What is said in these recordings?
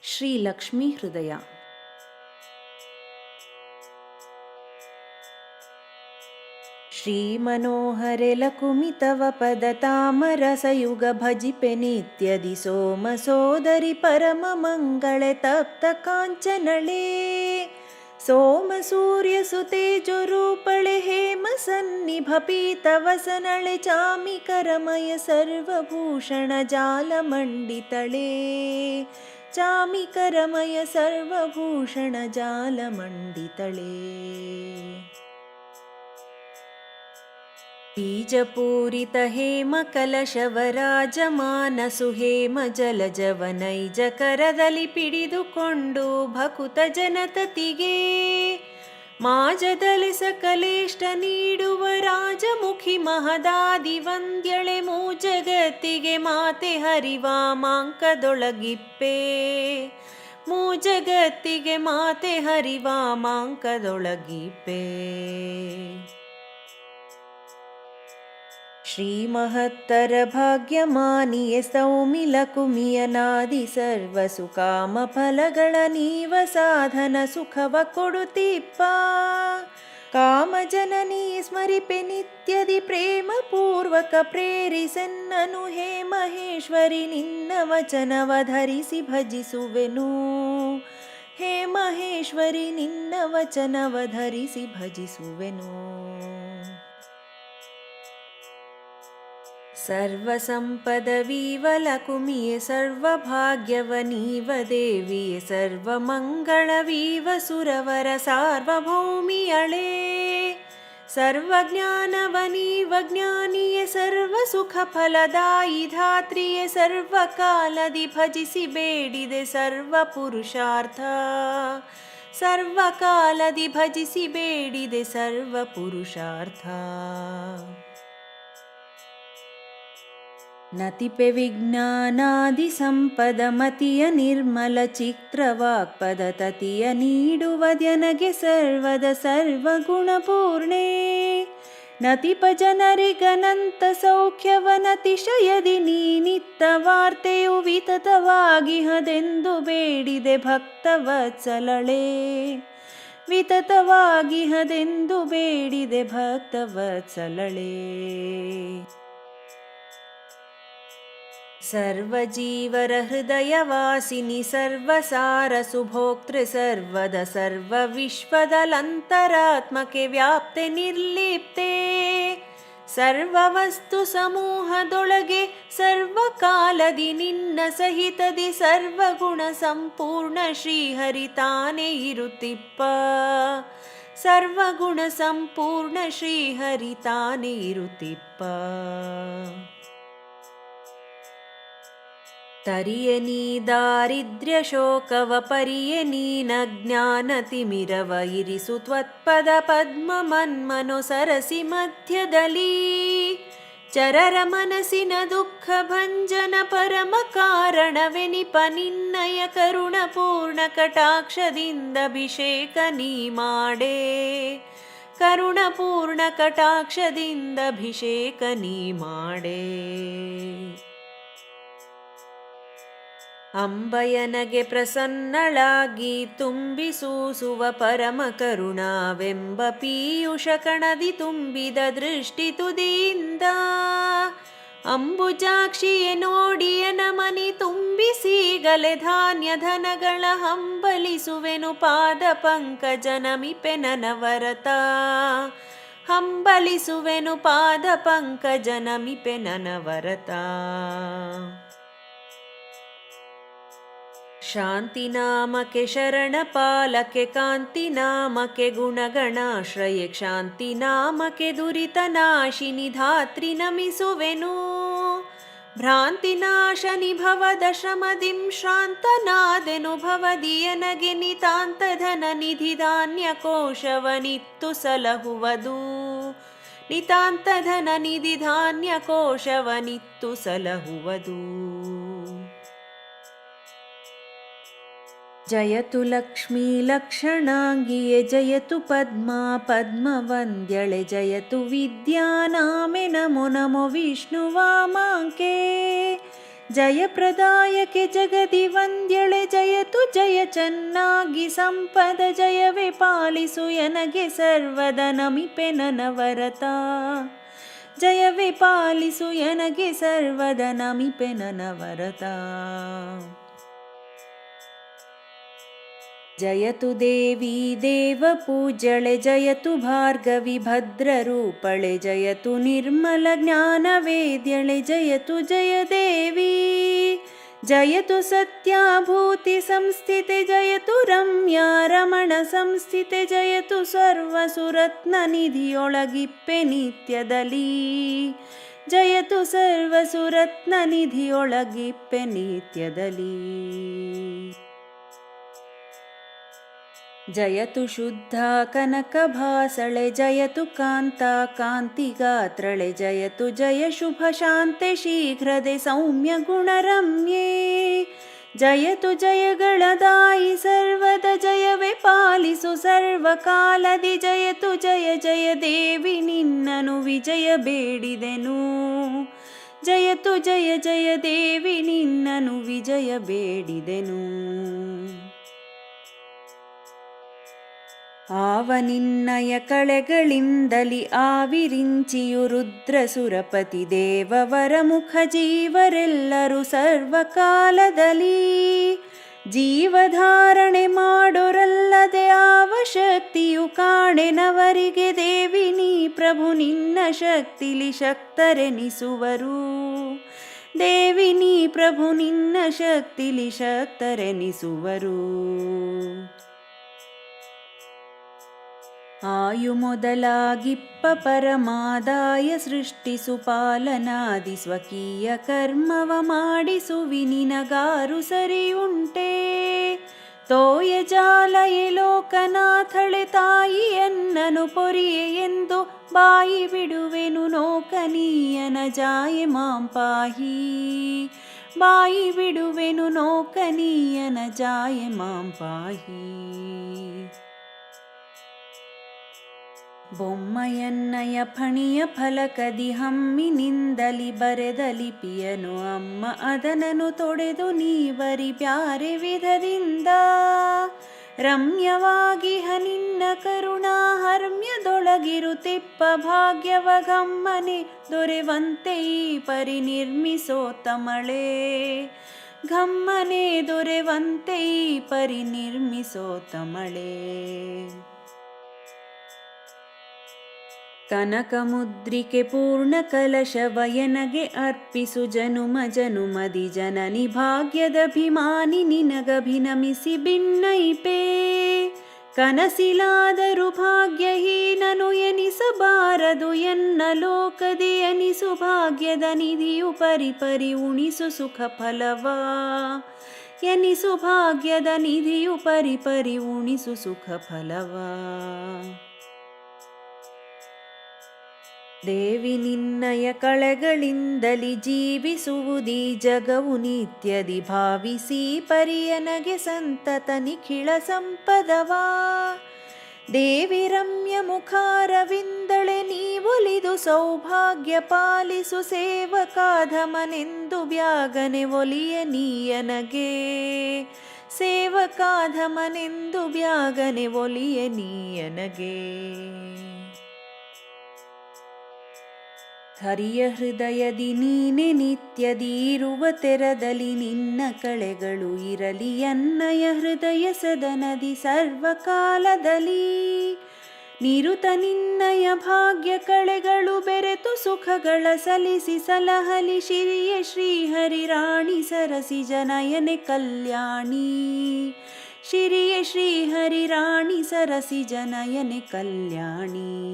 ಶ್ರೀ ಲಕ್ಷ್ಮೀ ಹೃದಯ. ಶ್ರೀ ಮನೋಹರೆ ಲಕುಮಿ ತವ ಪದ ತಾಮರಸಯುಗ ಭಜಿಪೆ ನಿತ್ಯದಿ ಸೋಮ ಸೋದರಿ ಪರಮ ಮಂಗಳೆ ತಪ್ತ ಕಾಂಚನಳೆ ಸೋಮ ಸೂರ್ಯ ಸುತೇಜೋ ರೂಪಳೆ ಹೇಮ ಸನ್ನಿಭ ಪೀತ ವಸನಳೆ ಚಾಮಿಕರಮಯ ಸರ್ವಭೂಷಣ ಜಾಲ ಮಂಡಿತಳೆ ಚಾಮಿಕರಮಯ ಸರ್ವಭೂಷಣ ಜಾಲ ಮಂಡಿತಳೆ. ಬೀಜಪೂರಿತ ಹೇಮ ಕಲಶವರಾಜಮಾನ ಸುಹೇಮ ಜಲಜವ ನೈಜ ಕರದಲ್ಲಿ ಪಿಡಿದುಕೊಂಡು ಭಕುತ ಜನತತಿಗೆ ಮಾಜದಲ್ಲಿ ಸಕಲೇಷ್ಟ ನೀಡುವ ರಾಜಮುಖಿ ಮಹದಾದಿ ವಂದ್ಯಳೆ ಮೂಜಗತ್ತಿಗೆ ಮಾತೆ ಹರಿವಾಮಾಂಕದೊಳಗಿಪ್ಪೆ ಮೂಜಗತ್ತಿಗೆ ಮಾತೆ ಹರಿವಾಮಾಂಕದೊಳಗಿಪ್ಪೆ. ಶ್ರೀ ಮಹತ್ತರ ಭಾಗ್ಯಮಾನಿಯೆ ಸೌಮಿಲ ಕುಮಿಯನಾದಿ ಸರ್ವ ಸುಕಾಮ ಫಲಗಳ ನೀವ ಸಾಧನ ಸುಖವ ಕೊಡುತ್ತಿಪ್ಪ ಕಾಮ ಜನನೀ ಸ್ಮರಿಪೆ ನಿತ್ಯದಿ ಪ್ರೇಮ ಪೂರ್ವಕ ಪ್ರೇರಿಸೆನ್ನನು ಹೇ ಮಹೇಶ್ವರಿ ನಿನ್ನ ವಚನವ ಧರಿಸಿ ಭಜಿಸುವೆನು ಹೇ ಮಹೇಶ್ವರಿ ನಿನ್ನ ವಚನವ ಧರಿಸಿ ಭಜಿಸುವೆನು. ಸರ್ವ ಸಂಪದವೀವ ಲಕುಮಿಯೆ ಸರ್ವ ಭಾಗ್ಯವನೀವ ದೇವಿಯೆ ಸರ್ವ ಮಂಗಳವೀವ ಸುರವರ ಸಾರ್ವಭೌಮಿಯಳೆ ಸರ್ವಜ್ಞಾನವನೀವ ಜ್ಞಾನಿಯೆ ಸರ್ವ ಸುಖ ಫಲದಾಯಿ ಧಾತ್ರಿಯೆ ಸರ್ವ ಕಾಲದಿ ಭಜಿಸಿ ಬೇಡಿದೆ ಸರ್ವ ಪುರುಷಾರ್ಥ ಸರ್ವ ಕಾಲದಿ ಭಜಿಸಿ ಬೇಡಿದೆ ಸರ್ವ ಪುರುಷಾರ್ಥ. ನತಿಪೆ ವಿಜ್ಞಾನಾದಿ ಸಂಪದ ಮತಿಯ ನಿರ್ಮಲ ಚಿತ್ರವಾಕ್ಪದ ತತಿಯ ನೀಡುವದ್ಯನಗೆ ಸರ್ವದ ಸರ್ವಗುಣಪೂರ್ಣೆ ನತಿಪ ಜನರಿಗನಂತ ಸೌಖ್ಯವನತಿಶಯದಿ ನೀನಿತ್ತ ವಾರ್ತೆಯು ವಿತತವಾಗಿಹದೆಂದು ಬೇಡಿದೆ ಭಕ್ತವತ್ಸಲಳೆ ವಿತತವಾಗಿಹದೆಂದು ಬೇಡಿದೆ ಭಕ್ತವತ್ಸಲಳೆ. ಸರ್ವಜೀವರ ಹೃದಯವಾಸಿನಿ ಸರ್ವಸಾರ ಸುಭೋಕ್ತೃ ಸರ್ವದ ಸರ್ವ ವಿಶ್ವದಲಂತರಾತ್ಮಕೆ ವ್ಯಾಪ್ತೆ ನಿರ್ಲಿಪ್ತೆ ಸರ್ವವಸ್ತು ಸಮೂಹದೊಳಗೆ ಸರ್ವಕಾಲದಿ ನಿನ್ನ ಸಹಿತದಿ ಸರ್ವಗುಣ ಸಂಪೂರ್ಣ ಶ್ರೀಹರಿತಾನೇ ಇರುತ್ತಿಪ್ಪ ಸರ್ವಗುಣ ಸಂಪೂರ್ಣ ಶ್ರೀಹರಿತಾನೇ ಇರುತ್ತಿಪ್ಪ. ತರಿಯ ನೀ ದಾರಿದ್ರ್ಯ ಶೋಕವ ಪರಿಯ ನೀನಜ್ಞಾನ ತಿಮಿರವ ಇರಿಸು ತ್ವತ್ಪದ ಪದ್ಮ ಮನ್ಮನೋ ಸರಸಿ ಮಧ್ಯದಲ್ಲಿ ಚರರ ಮನಸ್ಸಿನ ದುಃಖ ಭಂಜನ ಪರಮ ಕಾರಣವೆನಿಪ ನಿನ್ನಯ ಕರುಣ ಪೂರ್ಣ ಕಟಾಕ್ಷದಿಂದ ಅಭಿಷೇಕ ನೀ ಮಾಡೆ ಕರುಣ ಪೂರ್ಣ ಕಟಾಕ್ಷದಿಂದ ಅಭಿಷೇಕ ನೀ ಮಾಡೆ. ಅಂಬಯನಗೆ ಪ್ರಸನ್ನಳಾಗಿ ತುಂಬಿಸೂಸುವ ಪರಮ ಕರುಣಾವೆಂಬ ಪೀಯೂಷ ಕಣದಿ ತುಂಬಿದ ದೃಷ್ಟಿ ತುದಿಯಿಂದ ಅಂಬುಜಾಕ್ಷಿಯೆ ನೋಡಿಯ ನಮನಿ ತುಂಬಿಸೀಗಲೆ ಧಾನ್ಯ ಧನಗಳ ಹಂಬಲಿಸುವೆನು ಪಾದ ಪಂಕಜ ನಮಿಪೆ ನನವರತ ಹಂಬಲಿಸುವೆನು ಪಾದ ಪಂಕಜ ನಮಿಪೆ ನನವರತ. ಶಾಂತಿ ನಾಮಕೆ ಶರಣ ಪಾಲಕೆ ಕಾಂತಿ ನಾಮಕೆ ಗುಣಗಣಾಶ್ರಯೆ ಕ್ಷಾಂತಿ ನಾಮಕೆ ದುರಿತ ನಾಶಿನಿ ಧಾತ್ರಿ ನಮಿಸುವೆನು ಭ್ರಾಂತಿ ನಾಶನಿ ಭವದ ಶ್ರಮದಿಂ ಶ್ರಾಂತನಾದೆನು ಭವದಿಯನಗೆ ನಿತಾಂತ ಧನ ನಿಧಿ ಧಾನ್ಯ ಕೋಶವನಿತ್ತು ಸಲಹುವುದು ನಿತಾಂತ ಧನ ನಿಧಿ ಧಾನ್ಯ ಕೋಶವನಿತ್ತು ಸಲಹುವುದು. ಜಯತು ಲಕ್ಷ್ಮೀ ಲಕ್ಷಣಾಂಗಿಯೆ ಜಯತು ಪದ್ಮಾ ಪದ್ಮವಂದ್ಯಳೆ ಜಯತು ವಿದ್ಯಾನಾಮೆ ನಮೋ ನಮೋ ವಿಷ್ಣುವಾಮಾಂಕೆ ಜಯಪ್ರದಾಯಕೆ ಜಗದಿ ವಂದ್ಯಳೆ ಜಯತು ಜಯ ಚೆನ್ನಾಗಿ ಸಂಪದ ಜಯವೇ ಪಾಲಿಸು ಎನಗೆ ಸರ್ವದ ನಮಿಪೆ ನನವರತ. ಜಯವೇ ಪಾಲಿಸು ಎನಗೆ ಸರ್ವದ ನಮಿಪೆ ನನವರತ. ಜಯತು ದೇವಿ ದೇವಪೂಜ್ಯಳೆ ಜಯತು ಭಾರ್ಗವಿ ಭದ್ರರೂಪಳೆ ಜಯತು ನಿರ್ಮಲ ಜ್ಞಾನವೇದ್ಯಳೆ ಜಯತು ಜಯ ದೇವಿ. ಜಯತು ಸತ್ಯಾಭೂತಿ ಸಂಸ್ಥಿತೆ ಜಯತು ರಮ್ಯಾ ರಮಣ ಸಂಸ್ಥಿತೆ ಜಯತು ಸರ್ವಸುರತ್ನ ನಿಧಿಯೊಳಗಿಪ್ಪೆ ನಿತ್ಯದಲ್ಲಿ. ಜಯತು ಸರ್ವಸುರತ್ನ ನಿಧಿಯೊಳಗಿಪ್ಪೆ ನಿತ್ಯದಲ್ಲಿ. ಜಯತು ಶುದ್ಧ ಕನಕಭಾಸಳೆ ಜಯತು ಕಾಂತ ಕಾಂತಿಗಾತ್ರಳೆ ಜಯತು ಜಯ ಶುಭ ಶಾಂತೆ ಶೀಘ್ರದೆ ಸೌಮ್ಯ ಗುಣರಮ್ಯೆ. ಜಯತು ಜಯಗಳದಾಯಿ ಸರ್ವದ ಜಯವೇ ಪಾಲಿಸು ಸರ್ವಕಾಲದಿ. ಜಯತು ಜಯ ಜಯ ದೇವಿ ನಿನ್ನನು ವಿಜಯ ಬೇಡಿದೆನು. ಜಯತು ಜಯ ಜಯ ದೇವಿ ನಿನ್ನನು ವಿಜಯ ಬೇಡಿದೆನು. ಆವ ನಿನ್ನಯ ಕಳೆಗಳಿಂದಲಿ ಆವಿರಿಂಚಿಯು ರುದ್ರ ಸುರಪತಿ ದೇವವರ ಮುಖ ಜೀವರೆಲ್ಲರೂ ಸರ್ವಕಾಲದಲ್ಲಿ. ಜೀವಧಾರಣೆ ಮಾಡೋರಲ್ಲದೆ ಆವ ಶಕ್ತಿಯು ಕಾಣೆನವರಿಗೆ. ದೇವಿ ನೀ ಪ್ರಭು ನಿನ್ನ ಶಕ್ತಿಲಿ ಶಕ್ತರೆನಿಸುವರು. ದೇವಿ ನೀ ಪ್ರಭು ನಿನ್ನ ಶಕ್ತಿಲಿ ಶಕ್ತರೆನಿಸುವರು. ಆಯು ಮೊದಲಾಗಿಪ್ಪ ಪರಮಾದಾಯ ಸೃಷ್ಟಿಸು ಪಾಲನಾದಿ ಸ್ವಕೀಯ ಕರ್ಮವ ಮಾಡಿಸುವಿ ನಿನಗಾರು ಸರಿಯುಂಟೆ. ತೋಯ ಜಾಲಯೆ ಲೋಕನಾಥಳೆ ತಾಯಿ ಎನ್ನನು ಪೊರಿಯೆ ಎಂದು ಬಾಯಿ ಬಿಡುವೆನು ನೋಕನೀಯನ ಜಾಯೆ ಮಾಂ ಪಾಹಿ. ಬಾಯಿ ಬಿಡುವೆನು ನೋಕನೀಯನ ಜಾಯೆ ಮಾಂ ಪಾಹಿ. ಬೊಮ್ಮಯನ್ನಯ ಫಣಿಯ ಫಲಕದಿ ಹಮ್ಮಿನಿಂದಲಿ ಬರೆದ ಲಿಪಿಯನು ಅಮ್ಮ ಅದನನು ತೊಡೆದು ನೀವರಿ ಬ್ಯಾರೆ ವಿಧದಿಂದ. ರಮ್ಯವಾಗಿ ನಿನ್ನ ಕರುಣಾ ಹರ್ಮ್ಯದೊಳಗಿರುತ್ತಿಪ್ಪ ಭಾಗ್ಯವ ಗಮ್ಮನೆ ದೊರೆವಂತೆ ಈ ಪರಿ ನಿರ್ಮಿಸೋ ತಮಳೆ. ಘಮ್ಮನೆ ದೊರೆವಂತೆ ಈ ಪರಿ ನಿರ್ಮಿಸೋ ತಮಳೆ. ಕನಕ ಮುದ್ರಿಕೆ ಪೂರ್ಣ ಕಲಶವಯನಗೆ ಅರ್ಪಿಸು ಜನುಮ ಜನುಮದಿ ಜನನಿ ಭಾಗ್ಯದಭಿಮಾನಿ ನಿನಗಭಿನಮಿಸಿ ಭಿನ್ನೈಪೇ. ಕನಸಿಲಾದರೂ ಭಾಗ್ಯಹೀನನು ಎನಿಸಬಾರದು ಎನ್ನ ಲೋಕದಿ. ಎನಿಸು ಭಾಗ್ಯದ ನಿಧಿಯು ಪರಿಪರಿ ಉಣಿಸು ಸುಖ ಫಲವ. ಎನಿಸು ಭಾಗ್ಯದ ನಿಧಿಯು ಪರಿಪರಿ ಉಣಿಸು ಸುಖ ಫಲವ. ದೇವಿ ನಿನ್ನಯ ಕಳೆಗಳಿಂದಲಿ ಜೀವಿಸುವುದೀ ಜಗವು ನಿತ್ಯದಿ. ಭಾವಿಸಿ ಪರಿಯನಗೆ ಸಂತತ ನಿಖಿಳ ಸಂಪದವಾ. ದೇವಿ ರಮ್ಯ ಮುಖಾರವಿಂದಳೆ ನೀವೊಲಿದು ಸೌಭಾಗ್ಯ ಪಾಲಿಸು ಸೇವಕಾಧಮನೆಂದು ಬ್ಯಾಗನೆ ಒಲಿಯ ನೀಯನಗೆ. ಸೇವಕಾಧಮನೆಂದು ಬ್ಯಾಗನೆ ಒಲಿಯ ನೀಯನಗೆ. ಹರಿಯ ಹೃದಯದಿ ನೀನೆ ನಿತ್ಯದಿ ಇರುವ ತೆರದಲ್ಲಿ ನಿನ್ನ ಕಳೆಗಳು ಇರಲಿ. ಅನ್ನಯ ಹೃದಯ ಸದನದಿ ಸರ್ವಕಾಲದಲ್ಲಿ. ನಿರುತ ನಿನ್ನಯ ಭಾಗ್ಯ ಕಳೆಗಳು ಬೆರೆತು ಸುಖಗಳ ಸಲಿಸಿ ಸಲಹಲಿ. ಶಿರಿಯ ಶ್ರೀಹರಿ ರಾಣಿ ಸರಸಿ ಜನಯನೆ ಕಲ್ಯಾಣಿ. ಶಿರಿಯ ಶ್ರೀಹರಿ ರಾಣಿ ಸರಸಿ ಜನಯನೆ ಕಲ್ಯಾಣಿ.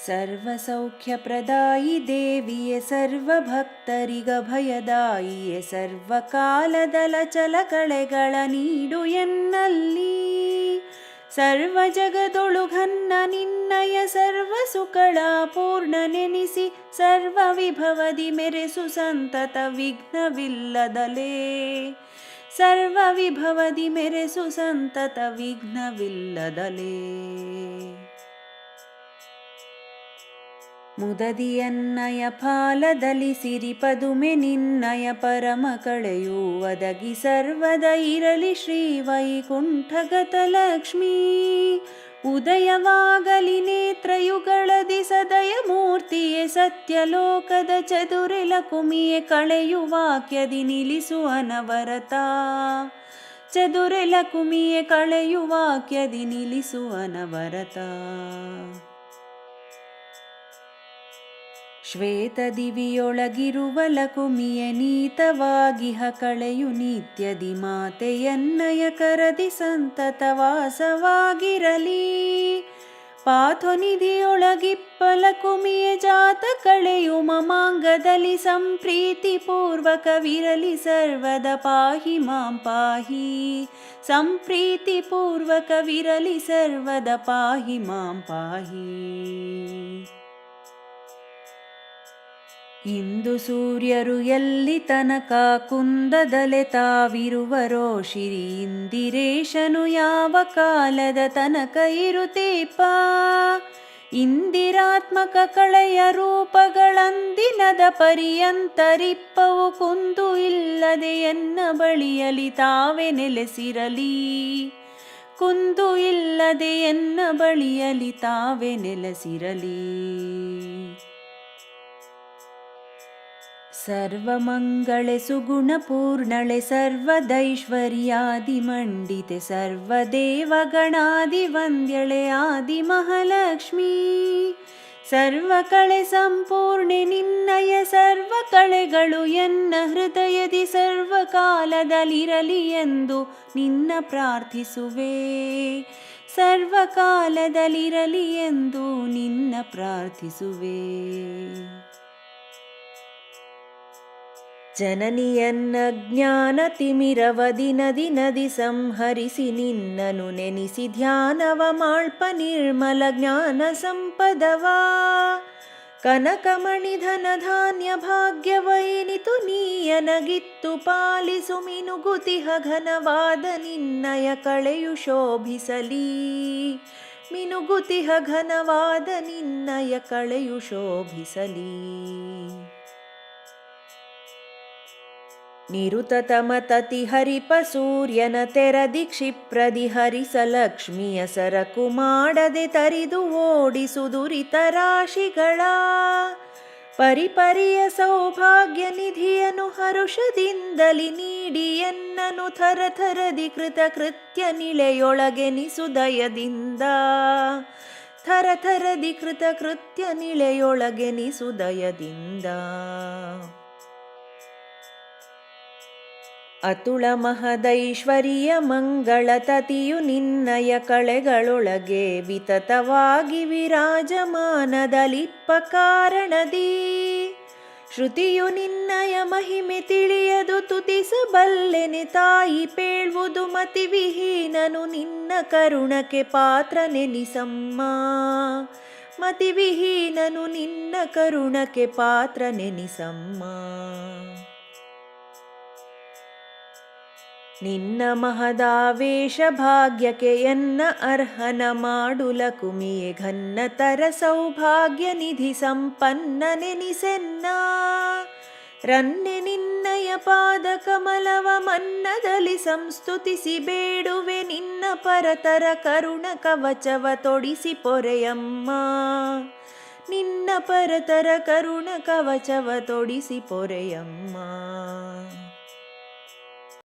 ಸರ್ವಸೌಖ್ಯಪ್ರದಾಯಿ ದೇವಿಯೇ ಸರ್ವಭಕ್ತರಿಗಭಯದಾಯಿಯೇ. ಸರ್ವಕಾಲದಲಚಲ ಕಳೆಗಳ ನೀಡು ಎನ್ನಲ್ಲಿ. ಸರ್ವ ಜಗದೊಳುಘನ್ನ ನಿನ್ನಯ ಸರ್ವ ಸುಕಳ ಪೂರ್ಣ ನೆನಿಸಿ. ಸರ್ವ ವಿಭವದಿ ಮೆರೆಸು ಸಂತತ ವಿಘ್ನವಿಲ್ಲದಲೇ. ಸರ್ವ ವಿಭವದಿ ಮೆರೆಸು ಸಂತತ ವಿಘ್ನವಿಲ್ಲದಲೇ. ಮುದದಿಯನ್ನಯ ಫಾಲದಲ್ಲಿ ಸಿರಿ ಪದುಮೆ ನಿನ್ನಯ ಪರಮ ಕಳೆಯು ಒದಗಿ ಸರ್ವದ ಇರಲಿ ಶ್ರೀ ವೈಕುಂಠಗತ ಲಕ್ಷ್ಮೀ. ಉದಯವಾಗಲಿ ನೇತ್ರಯುಗಳದಿ ಸದಯ ಮೂರ್ತಿಯೇ ಸತ್ಯಲೋಕದ ಚದುರೆಲ ಕುಮಿಯೇ ಕಳೆಯು ವಾಕ್ಯದಿ ನಿಲ್ಲಿಸು ಅನವರತ. ಚದುರೆಲ ಕುಮಿಯೇ ಕಳೆಯು ವಾಕ್ಯದಿ ನಿಲ್ಲಿಸು ಅನವರತ. ಶ್ವೇತ ದಿವಿಯೊಳಗಿರುವ ಲಕುಮಿಯ ನೀತವಾಗಿಹ ಕಳೆಯು ನಿತ್ಯದಿ ಮಾತೆಯನ್ನಯ ಕರದಿ ಸಂತತ ವಾಸವಾಗಿರಲಿ. ಪಾಥೊನಿಧಿಯೊಳಗಿಪ್ಪ ಲಕುಮಿಯ ಜಾತ ಕಳೆಯು ಮಮಾಂಗದಲ್ಲಿ ಸಂಪ್ರೀತಿ ಪೂರ್ವಕವಿರಲಿ ಸರ್ವದ ಪಾಹಿ ಮಾಂ ಪಾಹಿ. ಸಂಪ್ರೀತಿ ಪೂರ್ವಕವಿರಲಿ ಸರ್ವದ ಪಾಹಿ ಮಾಂ ಪಾಹಿ. ಇಂದು ಸೂರ್ಯರು ಎಲ್ಲಿ ತನಕ ಕುಂದದಲೆ ತಾವಿರುವರೋ ಶಿರಿ ಇಂದಿರೇಶನು ಯಾವ ಕಾಲದ ತನಕ ಇರುತ್ತೇಪ. ಇಂದಿರಾತ್ಮಕ ಕಳೆಯ ರೂಪಗಳಂದಿನದ ಪರ್ಯಂತರಿಪ್ಪವು ಕುಂದು ಇಲ್ಲದೆ ಎನ್ನ ಬಳಿಯಲಿ ತಾವೇ ನೆಲೆಸಿರಲಿ. ಕುಂದು ಇಲ್ಲದೆ ಎನ್ನ ಬಳಿಯಲಿ ತಾವೇ ನೆಲೆಸಿರಲಿ. ಸರ್ವಮಂಗಳೆ ಸುಗುಣಪೂರ್ಣಳೆ ಸರ್ವದೈಶ್ವರ್ಯಾದಿಮಂಡಿತೆ ಸರ್ವದೇವಗಣಾದಿ ವಂದ್ಯಳೆ ಆದಿ ಮಹಾಲಕ್ಷ್ಮೀ. ಸರ್ವಕಳೆ ಸಂಪೂರ್ಣೆ ನಿನ್ನಯ ಸರ್ವ ಕಳೆಗಳು ಎನ್ನ ಹೃದಯದಿ ಸರ್ವಕಾಲದಲ್ಲಿರಲಿ ಎಂದು ನಿನ್ನ ಪ್ರಾರ್ಥಿಸುವೆ. ಸರ್ವಕಾಲದಲ್ಲಿರಲಿ ಎಂದು ನಿನ್ನ ಪ್ರಾರ್ಥಿಸುವೆ. ಜನನಿಯನ್ನ ಜ್ಞಾನ ತಿಮಿರವದಿ ನದಿ ನದಿ ಸಂಹರಿಸಿ ನಿನ್ನನು ನೆನೆಸಿ ಧ್ಯಾನವ ಮಾಳ್ಪ ನಿರ್ಮಲ ಜ್ಞಾನ ಸಂಪದವಾ. ಕನಕಮಣಿ ಧನ ಧಾನ್ಯ ಭಾಗ್ಯವೈನಿತು ನೀಯನಗಿತ್ತು ಪಾಲಿಸು ಮಿನುಗುತಿಹ ಘನವಾದ ನಿನ್ನಯ ಕಳೆಯು ಶೋಭಿಸಲಿ. ಮಿನುಗುತಿಹ ಘನವಾದ ನಿನ್ನಯ ಕಳೆಯು ಶೋಭಿಸಲಿ. ನಿರುತತಮತತಿ ಹರಿಪ ಸೂರ್ಯನ ತೆರದಿ ಕ್ಷಿಪ್ರದಿ ಹರಿಸ ಲಕ್ಷ್ಮಿಯ ಸರಕು ಮಾಡದೆ ತರಿದು ಓಡಿಸು ದುರಿತ ರಾಶಿಗಳ. ಪರಿಪರಿಯ ಸೌಭಾಗ್ಯ ನಿಧಿಯನು ಹರುಷದಿಂದಲಿ ನೀಡಿ ಎನ್ನನು ಥರಥರದಿ ಕೃತಕೃತ್ಯ ನಿಳೆಯೊಳಗೆನಿಸು ದಯದಿಂದ. ಥರಥರದಿ ಕೃತಕೃತ್ಯ ನಿಳೆಯೊಳಗೆನಿಸು ದಯದಿಂದ. ಅತುಳ ಮಹದೈಶ್ವರ್ಯ ಮಂಗಳ ತತಿಯು ನಿನ್ನಯ ಕಳೆಗಳೊಳಗೆ ವಿತತವಾಗಿ ವಿರಾಜಮಾನದಲಿಪ್ಪ ಕಾರಣದಿ. ಶ್ರುತಿಯು ನಿನ್ನಯ ಮಹಿಮೆ ತಿಳಿಯದು ತುತಿಸಬಲ್ಲೆನೆ ತಾಯಿ ಪೇಳ್ವುದು ಮತಿವಿಹೀನನು ನಿನ್ನ ಕರುಣಕ್ಕೆ ಪಾತ್ರನೆನಿಸಮ್ಮ. ಮತಿವಿಹೀನನು ನಿನ್ನ ಕರುಣಕ್ಕೆ ಪಾತ್ರನೆನಿಸಮ್ಮ. ನಿನ್ನ ಮಹದಾವೇಶ ಭಾಗ್ಯಕ್ಕೆ ಎನ್ನ ಅರ್ಹನ ಮಾಡು ಲಕುಮಿಯೇ ಘನ್ನತರ ಸೌಭಾಗ್ಯ ನಿಧಿ ಸಂಪನ್ನ ನೆನಿಸೆನ್ನ. ರನ್ನೆ ನಿನ್ನಯ ಪಾದ ಕಮಲವ ಮನ್ನದಲ್ಲಿ ಸಂಸ್ತುತಿಸಿ ಬೇಡುವೆ ನಿನ್ನ ಪರತರ ಕರುಣ ಕವಚವ ತೊಡಿಸಿ ಪೊರೆಯಮ್ಮ. ನಿನ್ನ ಪರತರ ಕರುಣ ಕವಚವ ತೊಡಿಸಿ ಪೊರೆಯಮ್ಮ.